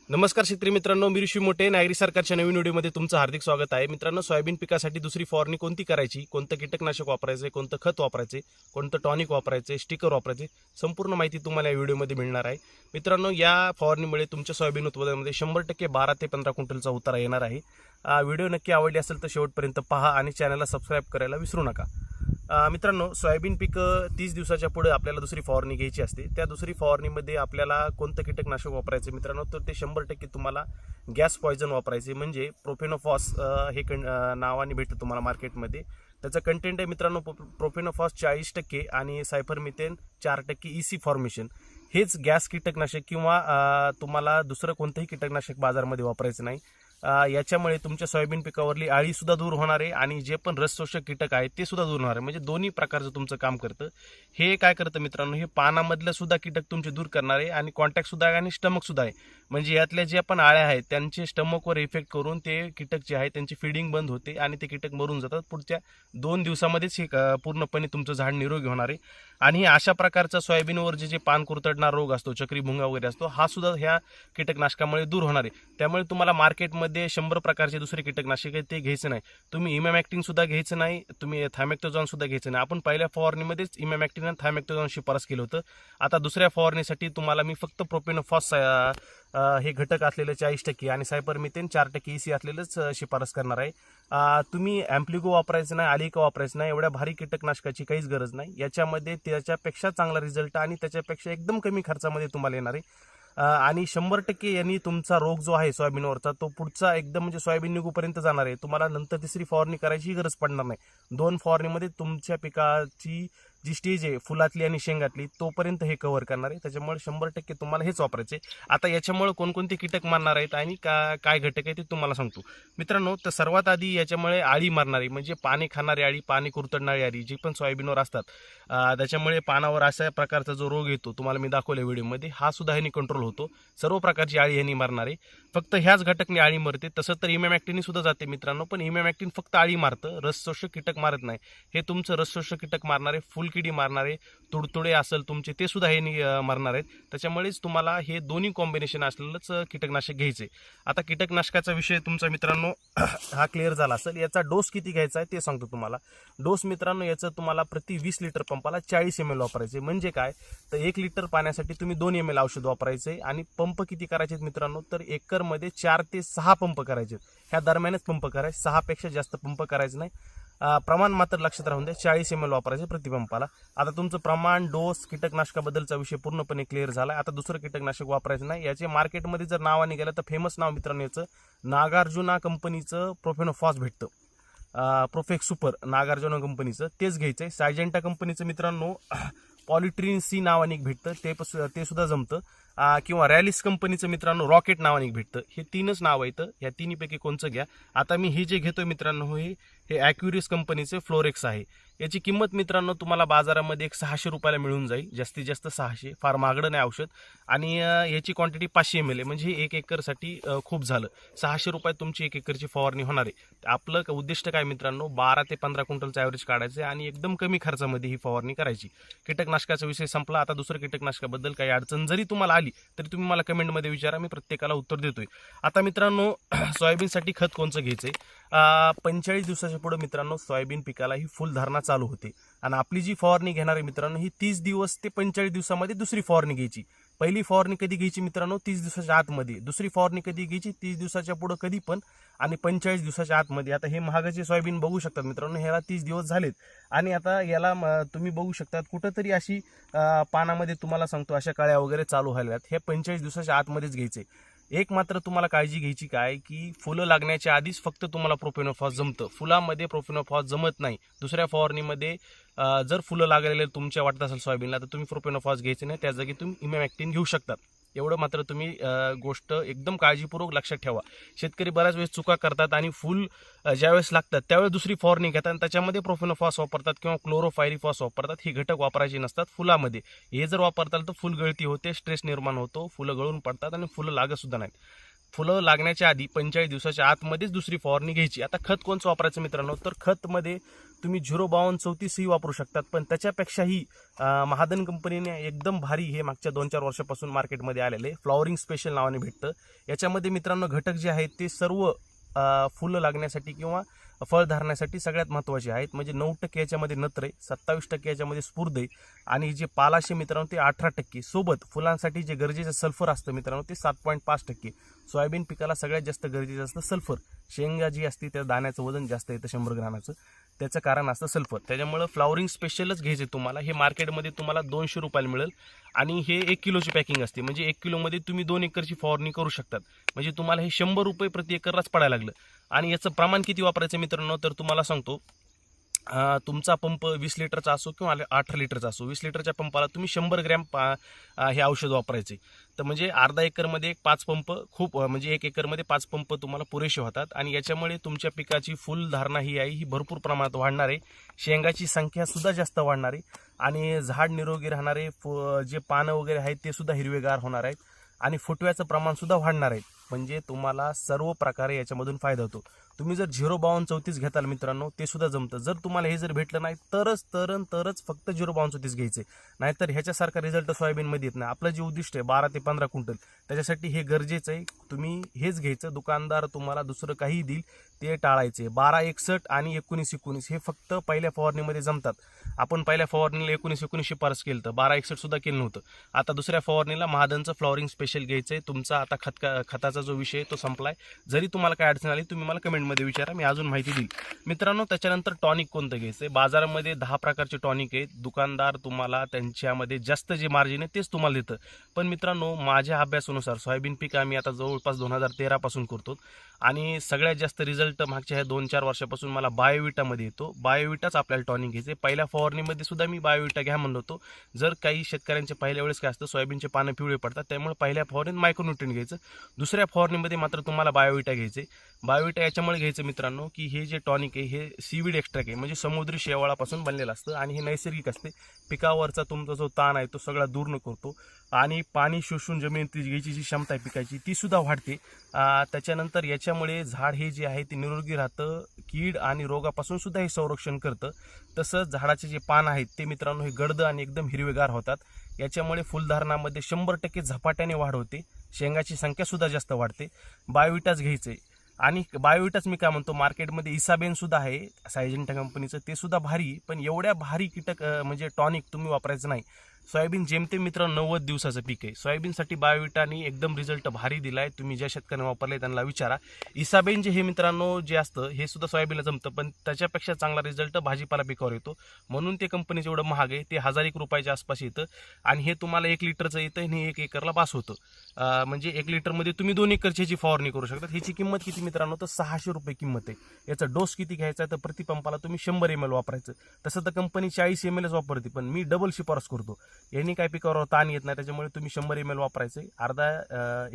नमस्कार शेतकरी मित्रांनो, मी ऋषी मोठे नागरी सरकारच्या नवीन व्हिडिओमध्ये तुमचं हार्दिक स्वागत आहे. मित्रांनो, सोयाबीन पिकासाठी दुसरी फवारणी कोणती करायची, कोणतं कीटकनाशक वापरायचे, कोणतं खत वापरायचे, कोणतं टॉनिक वापरायचे, स्टिकर वापरायचे, संपूर्ण माहिती तुम्हाला या व्हिडिओमध्ये मिळणार आहे. मित्रांनो, या फवारणीमुळे तुमच्या सोयाबीन उत्पादनामध्ये 100% 12 ते 15 क्विंटलचा उतारा येणार आहे. व्हिडिओ नक्की आवडली असेल तर शेवटपर्यंत पहा आणि चॅनलला सबस्क्राईब करायला विसरू नका. मित्रांनो, सोयाबीन पीक 30 दिवसाच्या पुढे आपल्याला दुसरी फवारणी घ्यायची असते. त्या दुसरी फवारणीमध्ये आपल्याला कोणतं कीटकनाशक वापरायचे मित्रांनो, तर ते 100% तुम्हाला गॅस पॉयझन वापरायचे, म्हणजे प्रोफेनोफॉस हे नावाने भेटतं तुम्हाला मार्केटमध्ये. त्याचं कंटेंट आहे मित्रांनो प्रोफेनोफॉस 40% आणि सायफरमिथेन 4% EC फॉर्मेशन. हेच गॅस कीटकनाशक किंवा तुम्हाला दुसरं कोणतंही कीटकनाशक बाजारामध्ये वापरायचं नाही. याच्यामुळे तुमच्या सोयाबीन पिकावरली अळीसुद्धा दूर होणार आहे आणि जे पण रसशोषक कीटक आहेत ते सुद्धा दूर होणार आहे. म्हणजे दोन्ही प्रकारचं तुमचं काम करतं. हे काय करतं मित्रांनो, हे पानामधलं सुद्धा कीटक तुमचे दूर करणार आहे आणि कॉन्टॅक्टसुद्धा आहे आणि स्टमकसुद्धा आहे. म्हणजे यातल्या ज्या पण आळ्या आहेत त्यांचे स्टमकवर इफेक्ट करून ते कीटक जे आहे त्यांची फिडिंग बंद होते आणि ते कीटक मरून जातात. पुढच्या 2 दिवसामध्येच हे पूर्णपणे तुमचं झाड निरोगी होणार आहे. आणि अशा प्रकारचा सोयाबीनवर जे पान कुरतडणारा रोग असतो, चक्री भुंगा वगैरे असतो, हा सुद्धा ह्या कीटकनाशकामुळे दूर होणार आहे. त्यामुळे तुम्हाला मार्केटमध्ये 100 प्रकारचे दुसरे कीटकनाशक ते घ्यायचं नाही. तुम्ही इमॅमॅक्टिन सुद्धा घ्यायचं नाही, तुम्ही थायमेक्टोझॉन सुद्धा घ्यायचं नाही. आपण पहिल्या फवारणीमध्येच इमॅमॅक्टिन आणि थायमेक्टोझॉन शिफारस केलं होतं. आता दुसऱ्या फवारणीसाठी तुम्हाला मी फक्त प्रोपेनोफॉस हे घटक असलेलं 40% आणि सायपरमिथेन 4% EC असलेलंच शिफारस करणार आहे. तुम्ही ॲम्प्लिगो वापरायचं नाही, आलिका वापरायचं नाही. एवढ्या भारी कीटकनाशकाची काहीच गरज नाही. याच्यामध्ये त्याच्यापेक्षा चांगला रिझल्ट आणि त्याच्यापेक्षा एकदम कमी खर्चामध्ये तुम्हाला येणार आहे. आणि 100% यांनी तुमचा रोग जो आहे सोयाबीनवरचा तो पुढचा एकदम म्हणजे सोयाबीन निघूपर्यंत जाणार आहे. तुम्हाला नंतर तिसरी फवारणी करायची गरज पडणार नाही. 2 फवारणीमध्ये तुमच्या पिकाची जी स्टेज आहे फुलातली आणि शेंगातली तोपर्यंत हे कव्हर करणार आहे. त्याच्यामुळे 100% तुम्हाला हेच वापरायचे. आता याच्यामुळे कोणकोणते कीटक मारणार आहेत आणि काय घटक आहे ते तुम्हाला सांगतो मित्रांनो. तर सर्वात आधी याच्यामुळे आळी मारणारी म्हणजे पाणी खाणारी आळी, पाणी कुरतडणारी आळी जी पण सोयाबीनवर असतात, त्याच्यामुळे पानावर अशा प्रकारचा जो रोग येतो तुम्हाला मी दाखवल्या व्हिडिओमध्ये, हा सुद्धा ह्यानी कंट्रोल होतो. सर्व प्रकारची आळी ह्यानी मारणार आहे. फक्त ह्याच घटकने आळी मरते. तसं तर इमॅमॅक्टिन सुद्धा जाते मित्रांनो, पण इमॅमॅक्टिन फक्त आळी मारतं, रसशोषक कीटक मारत नाही. हे तुमचं रसशोषक कीटक मारणारे, फुलकिडी मारणारे, तुडतुडे असेल तुमचे ते सुद्धा हे मारणार आहेत. त्याच्यामुळेच तुम्हाला हे दोन्ही कॉम्बिनेशन असलेलंच कीटकनाशक घ्यायचे. आता कीटकनाशकाचा विषय तुमचा मित्रांनो हा क्लिअर झाला असेल. याचा डोस किती घ्यायचा आहे ते सांगतो तुम्हाला. डोस मित्रांनो याचं तुम्हाला प्रति 20 लिटर पंपाला 40 ml वापरायचे. म्हणजे काय, तर 1 लिटर पाण्यासाठी तुम्ही 2 ml औषध वापरायचे. आणि पंप किती करायचे मित्रांनो, तर एकरमध्ये 4 ते 6 पंप करायचे. ह्या दरम्यानच पंप करायचे, 6 पेक्षा जास्त पंप करायचे नाही. प्रमाण मात्र लक्षात राहून द्या, 40 ml वापरायचे प्रतिपंपाला. आता तुमचं प्रमाण, डोस, कीटकनाशकाबद्दलचा विषय पूर्णपणे क्लिअर झाला. आता दुसरं कीटकनाशक वापरायचं नाही. याचे मार्केटमध्ये जर नावाने गेलं तर फेमस नाव मित्रांनो याचं नागार्जुना कंपनीचं प्रोफेनोफॉस भेटतं. प्रोफेक्स सुपर नागार्जुना कंपनीचं तेच घ्यायचं आहे. सायजेंटा कंपनीचं मित्रांनो पॉलिट्रिन C नावाने एक भेटतं, ते सुद्धा जमतं. किंवा रॅलिस कंपनीचं मित्रांनो रॉकेट नावाने एक भेटतं. हे 3च नाव आहेत. या तिन्हीपैकी कोणचं घ्या. आता मी हे जे घेतोय मित्रांनो हे ॲक्युरिस कंपनीचे फ्लोरेक्स आहे. याची किंमत मित्रांनो तुम्हाला बाजारामध्ये 600 रुपयाला मिळून जाईल, जास्तीत जास्त 600. फार महागडं नाही औषध. आणि याची क्वांटिटी 500 ml आहे, म्हणजे 1 एकरसाठी खूप झालं. 600 रुपयात तुमची 1 एकरची फवारणी होणार आहे. आपलं उद्दिष्ट काय मित्रांनो, 12 ते 15 क्विंटलचं ॲव्हरेज काढायचं आहे आणि एकदम कमी खर्चामध्ये ही फवारणी करायची. कीटकनाशकाचा विषय संपला. आता दुसरं कीटकनाशकाबद्दल काही अडचण जरी तुम्हाला आली तरी तुम्ही मला कमेंटमध्ये विचारा, मी प्रत्येकाला उत्तर देतोय. आता मित्रांनो सोयाबीनसाठी खत कोणचं घ्यायचंय. 45 दिवसाच्या पुढे मित्रांनो सोयाबीन पिकाला ही फुलधारणा चालू होते आणि आपली जी फवारणी घेणार आहे मित्रांनो ही 30 दिवस ते 45 दिवसामध्ये दुसरी फवारणी घ्यायची. पहिली फवारणी कधी घ्यायची मित्रांनो, 30 दिवसाच्या आतमध्ये. दुसरी फवारणी कधी घ्यायची, 30 दिवसाच्या पुढे कधी पण आणि 45 दिवसाच्या आतमध्ये. आता हे महागाचे सोयाबीन बघू शकतात मित्रांनो, ह्याला 30 दिवस झालेत आणि आता याला तुम्ही बघू शकतात कुठंतरी अशी पानामध्ये तुम्हाला सांगतो अशा कळ्या वगैरे चालू व्हायल्यात. हे 45 दिवसाच्या आतमध्येच घ्यायचे. एक मात्र तुम्हाला काळजी घ्यायची काय, की फुलं लागण्याच्या आधीच फक्त तुम्हाला प्रोफेनोफॉस जमतं. फुलामध्ये प्रोफेनोफॉस जमत नाही. दुसऱ्या फवारणीमध्ये जर फुलं लागलेले तुमच्या वाटत असेल सोयाबीनला तर तुम्ही प्रोफेनोफॉस घ्यायचे नाही, त्या जागी तुम्ही इमॅमॅक्टिन घेऊ शकतात. एवढं मात्र तुम्ही गोष्ट एकदम काळजीपूर्वक लक्षात ठेवा. शेतकरी बऱ्याच वेळेस चुका करतात आणि फुल ज्यावेळेस लागतात त्यावेळेस दुसरी फवारणी घेतात आणि त्याच्यामध्ये प्रोफेनोफॉस वापरतात किंवा क्लोरोफायरिफॉस वापरतात. ही घटक वापरायचे नसतात फुलामध्ये. हे जर वापरताल तर फुल गळती होते, स्ट्रेस निर्माण होतो, फुलं गळून पडतात आणि फुलं लागत सुद्धा नाहीत. फुलं लागण्याच्या आधी 45 दिवसाच्या आतमध्येच दुसरी फवारणी घ्यायची. आता खत कोणचं वापरायचं मित्रांनो, तर खतमध्ये तुम्ही 05234 वापरू शकतात. पण त्याच्यापेक्षाही महादन कंपनीने एकदम भारी हे मागच्या 2-4 वर्षापासून मार्केटमध्ये आलेले फ्लॉवरिंग स्पेशल नावाने भेटतं. याच्यामध्ये मित्रांनो घटक जे आहेत ते सर्व फुलं लागण्यासाठी किंवा फळ धरण्यासाठी सगळ्यात महत्त्वाचे आहेत. म्हणजे 9% याच्यामध्ये नत्र आहे, 27% याच्यामध्ये स्फूर्द आहे आणि जे पालाशे मित्रांनो ते 18%. सोबत फुलांसाठी जे गरजेचं सल्फर असतं मित्रांनो ते 7.5%. सोयाबीन पिकाला सगळ्यात जास्त गरजेचं असतं सल्फर. शेंगा जी असते त्या दाण्याचं वजन जास्त येतं 100 ग्रामाचं, त्याचं कारण असतं सल्फर. त्याच्यामुळं फ्लॉवरिंग स्पेशलच घ्यायचे तुम्हाला. हे मार्केटमध्ये तुम्हाला 200 रुपयाला मिळेल आणि हे 1 किलोची पॅकिंग असते. म्हणजे 1 किलोमध्ये तुम्ही 2 एकरची फवारणी करू शकतात. म्हणजे तुम्हाला हे 100 रुपये प्रति एकरलाच पडायला लागलं. आणि याचं प्रमाण किती वापरायचं मित्रांनो तर तुम्हाला सांगतो. तुमचा पंप 20 लिटरचा असो किंवा 18 लिटरचा असो, 20 लिटरच्या पंपाला तुम्ही 100 ग्रॅम हे औषध वापरायचे. तर म्हणजे अर्धा एकरमध्ये 5 पंप खूप, म्हणजे 1 एकरमध्ये 5 पंप तुम्हाला पुरेसे होतात. आणि याच्यामुळे तुमच्या पिकाची फुलधारणा ही आहे ही भरपूर प्रमाणात वाढणार आहे. शेंगाची संख्या सुद्धा जास्त वाढणार आहे आणि झाड निरोगी राहणारे जे पानं वगैरे आहेत ते सुद्धा हिरवेगार होणार आहेत आणि फुटव्याचं प्रमाण सुद्धा वाढणार आहे. म्हणजे तुम्हाला सर्व प्रकारे याच्यामधून फायदा होतो. तुम्ही जर 05234 घेताल मित्रांनो ते सुद्धा जमतं. जर तुम्हाला हे जर भेटलं नाही तरच फक्त 05234 घ्यायचे. नाहीतर ह्याच्यासारखा रिझल्ट सोयाबीनमध्ये येत नाही. आपलं जे उद्दिष्ट आहे 12 ते 15 क्विंटल, त्याच्यासाठी हे गरजेचं आहे. तुम्ही हेच घ्यायचं. दुकानदार तुम्हाला दुसरं काही देईल ते टाळायचे. 1261 आणि 1919 हे फक्त पहिल्या फवारणीमध्ये जमतात. आपण पहिल्या फवारणीला 1919 शिफारस केलं तर 1261 सुद्धा केलं नव्हतं. आता दुसऱ्या फवारणीला महादनचं फ्लॉवरिंग स्पेशल घ्यायचं आहे. तुमचा आता खताचा जो विषय तो संपलाय. जरी तुम्हाला काय अडचण आली तुम्ही मला कमेंटमध्ये विचारा, मी अजून माहिती देईल मित्रांनो. त्याच्यानंतर टॉनिक कोणतं घ्यायचं. बाजारामध्ये 10 प्रकारचे टॉनिक आहेत. दुकानदार तुम्हाला त्यांच्यामध्ये जास्त जे मार्जिन आहे तेच तुम्हाला देतं. पण मित्रांनो माझ्या अभ्यासानुसार सोयाबीन पीक आम्ही आता जवळपास 2013 पासून करतो आणि सगळ्यात जास्त रिझल्ट मागच्या ह्या 2-4 वर्षापासून मला बायोविटामध्ये येतो. बायोविटाच आपल्याला टॉनिक घ्यायचे. पहिल्या फवारणीमध्ये सुद्धा मी बायोविटा घ्या म्हणलो होतो. जर काही शेतकऱ्यांचे पहिल्या वेळेस काय असतं सोयाबीनचे पानं पिवळे पडतात, त्यामुळे पहिल्या फवारणीत मायक्रोन्यूट्रिएंट घ्यायचं. दुसऱ्या फवारणीमध्ये मात्र तुम्हाला बायोविटा घ्यायचे. बायोविटा याच्यामुळे घ्यायचं मित्रांनो की हे जे टॉनिक आहे हे सीवीड एक्स्ट्रॅक्ट आहे, म्हणजे समुद्री शेवाळापासून बनलेलं असतं आणि हे नैसर्गिक असते. पिकावरचा तुमचा जो ताण आहे तो सगळा दूर करतो आणि पाणी शोषून जमिनीत घ्यायची जी क्षमता आहे पिकाची ती सुद्धा वाढते. त्याच्यानंतर याच्यामुळे झाड हे जे आहे ते निरोगी राहतं. कीड आणि रोगापासून सुद्धा हे संरक्षण करतं. तसंच झाडाचे जे पान आहेत ते मित्रांनो हे गडद आणि एकदम हिरवेगार होतात. याच्यामुळे फुलधारणामध्ये 100% झपाट्याने वाढ होते. शेंगाची संख्या सुद्धा जास्त वाढते. बायोविटाच घ्यायचे. आणि बायोविटाच मी काय म्हणतो, मार्केटमध्ये इसाबेन सुद्धा आहे सायजेंटा कंपनीचं, ते सुद्धा भारी. पण एवढ्या भारी कीटक म्हणजे टॉनिक तुम्ही वापरायचं नाही. सोयाबीन जेमते मित्रांनो 90 दिवसाचं पीक आहे. सोयाबीनसाठी बायोविटाने एकदम रिझल्ट भारी दिलाय. तुम्ही ज्या शेतकऱ्यांना वापरले त्यांना विचारा. इसाबेन जे हे मित्रांनो जे असतं हे सुद्धा सोयाबीनला जमतं, पण त्याच्यापेक्षा चांगला रिझल्ट भाजीपाला पिकावर येतो. म्हणून ते कंपनीचं एवढं महाग आहे. ते 1000 रुपयाच्या आसपास येतं आणि हे तुम्हाला 1 लिटरचं येतं आणि 1 एकरला बास होतं. म्हणजे 1 लिटरमध्ये तुम्ही 2 एकरची फवारणी करू शकता. ह्याची किंमत किती मित्रांनो तर 600 रुपये किंमत आहे. याचा डोस किती घ्यायचा तर प्रति पंपाला तुम्ही 100 ml वापरायचं. तसं तर कंपनी 40 ml वापरते, पण मी डबल शिफारस करतो. यांनी काय पिकावर ताण येत नाही, त्याच्यामुळे तुम्ही 100 ml वापरायचे. अर्धा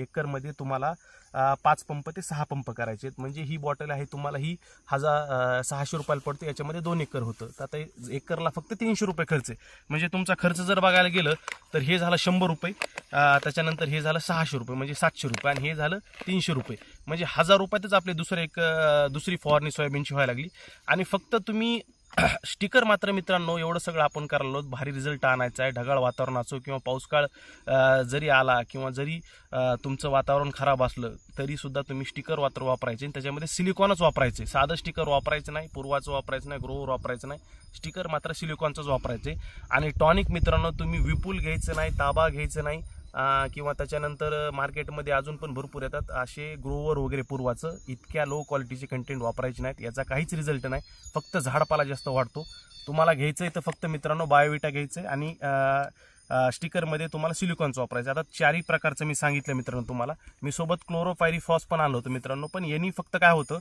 एकरमध्ये तुम्हाला 5 पंप ते 6 पंप करायचे आहेत. म्हणजे ही बॉटल आहे तुम्हाला ही 600 रुपयाला पडते. याच्यामध्ये 2 एकर होतं. तर आता एकरला फक्त 300 रुपये खर्च आहे. म्हणजे तुमचा खर्च जर बघायला गेलं तर हे झालं 100 रुपये, त्याच्यानंतर हे झालं 600 रुपये म्हणजे 700 रुपये आणि हे झालं 300 रुपये. म्हणजे 1000 रुपयातच आपले दुसरी फवारणी सोयाबीनची व्हायला लागली. आणि फक्त तुम्ही स्टिकर मात्र मित्रांनो एवढं सगळं आपण करायला भारी रिझल्ट आणायचा आहे. ढगाळ वातावरण असो किंवा पाऊसकाळ जरी आला किंवा जरी तुमचं वातावरण खराब असलं तरी सुद्धा तुम्ही स्टिकर वापरायचे. त्याच्यामध्ये सिलिकॉनच वापरायचे. साधं स्टिकर वापरायचं नाही, पूर्वाचं वापरायचं नाही, ग्रोवर वापरायचं नाही. स्टिकर मात्र सिलिकॉनचंच वापरायचे. आणि टॉनिक मित्रांनो तुम्ही विपुल घ्यायचं नाही, ताबा घ्यायचं नाही किंवा त्याच्यानंतर मार्केटमध्ये अजून पण भरपूर येतात असे ग्रोवर वगैरे पूर्वाचं. इतक्या लो क्वालिटीचे कंटेंट वापरायचे नाहीत. याचा काहीच रिझल्ट नाही. फक्त झाडपाला जास्त वाढतो. तुम्हाला घ्यायचं आहे तर फक्त मित्रांनो बायोविटा घ्यायचं आहे आणि स्टिकरमध्ये तुम्हाला सिलिकॉनचं वापरायचं. आता 4 प्रकारचं मी सांगितलं मित्रांनो तुम्हाला. मी सोबत क्लोरोपायरीफॉस पण आणलं होतं मित्रांनो. पण यांनी फक्त काय होतं,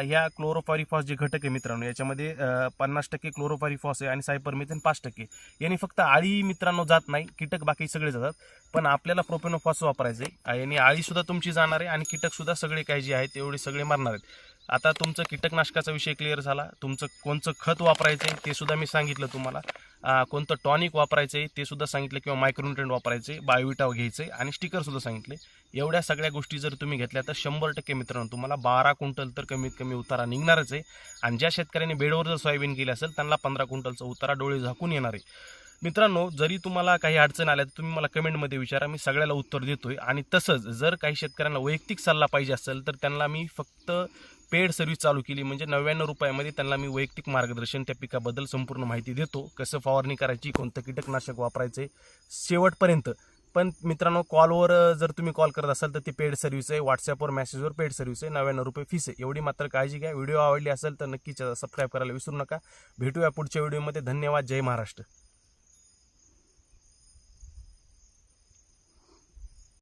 ह्या क्लोरोपायरीफॉस जे घटक आहे मित्रांनो याच्यामध्ये 50% क्लोरोपायरीफॉस आहे आणि सायपरमेथेन 5%. यांनी फक्त आळी मित्रांनो जात नाही, कीटक बाकी सगळे जातात. पण आपल्याला प्रोपेनोफॉस वापरायचं आहे. यांनी आळीसुद्धा तुमची जाणार आहे आणि कीटकसुद्धा सगळे काही जे आहेत तेवढे सगळे मरणार आहेत. आता तुमचं कीटकनाशकाचा विषय क्लिअर झाला. तुमचं कोणचं खत वापरायचं आहे ते सुद्धा मी सांगितलं तुम्हाला. कोणतं टॉनिक वापरायचं आहे ते सुद्धा सांगितलं, किंवा मायक्रोन्यूट्रंट वापरायचे, बायोविटा घ्यायचे आणि स्टिकरसुद्धा सांगितले. एवढ्या सगळ्या गोष्टी जर तुम्ही घेतल्या तर 100% मित्रांनो तुम्हाला 12 क्विंटल तर कमीत कमी उतारा निघणारच आहे. आणि ज्या शेतकऱ्यांनी बेडवर जर सोयाबीन केली असेल त्यांना 15 क्विंटलचा उतारा डोळे झाकून येणार आहे. मित्रांनो, जरी तुम्हाला काही अडचण आल्या तर तुम्ही मला कमेंटमध्ये विचारा, मी सगळ्याला उत्तर देतोय. आणि तसंच जर काही शेतकऱ्यांना वैयक्तिक सल्ला पाहिजे असेल तर त्यांना मी फक्त पेड सर्व्हिस चालू केली, म्हणजे 99 रुपयामध्ये त्यांना मी वैयक्तिक मार्गदर्शन त्या पिकाबद्दल संपूर्ण माहिती देतो, कसं फवारणी करायची, कोणतं कीटकनाशक वापरायचे शेवटपर्यंत. पण मित्रांनो, कॉलवर जर तुम्ही कॉल करत असाल तर ती पेड सर्व्हिस आहे, व्हॉट्सअपवर मेसेजवर पेड सर्व्हिस आहे, 99 रुपये फीस आहे. एवढी मात्र काळजी घ्या. व्हिडिओ आवडली असेल तर नक्कीच सबस्क्राईब करायला विसरू नका. भेटूया पुढच्या व्हिडिओमध्ये. धन्यवाद. जय महाराष्ट्र.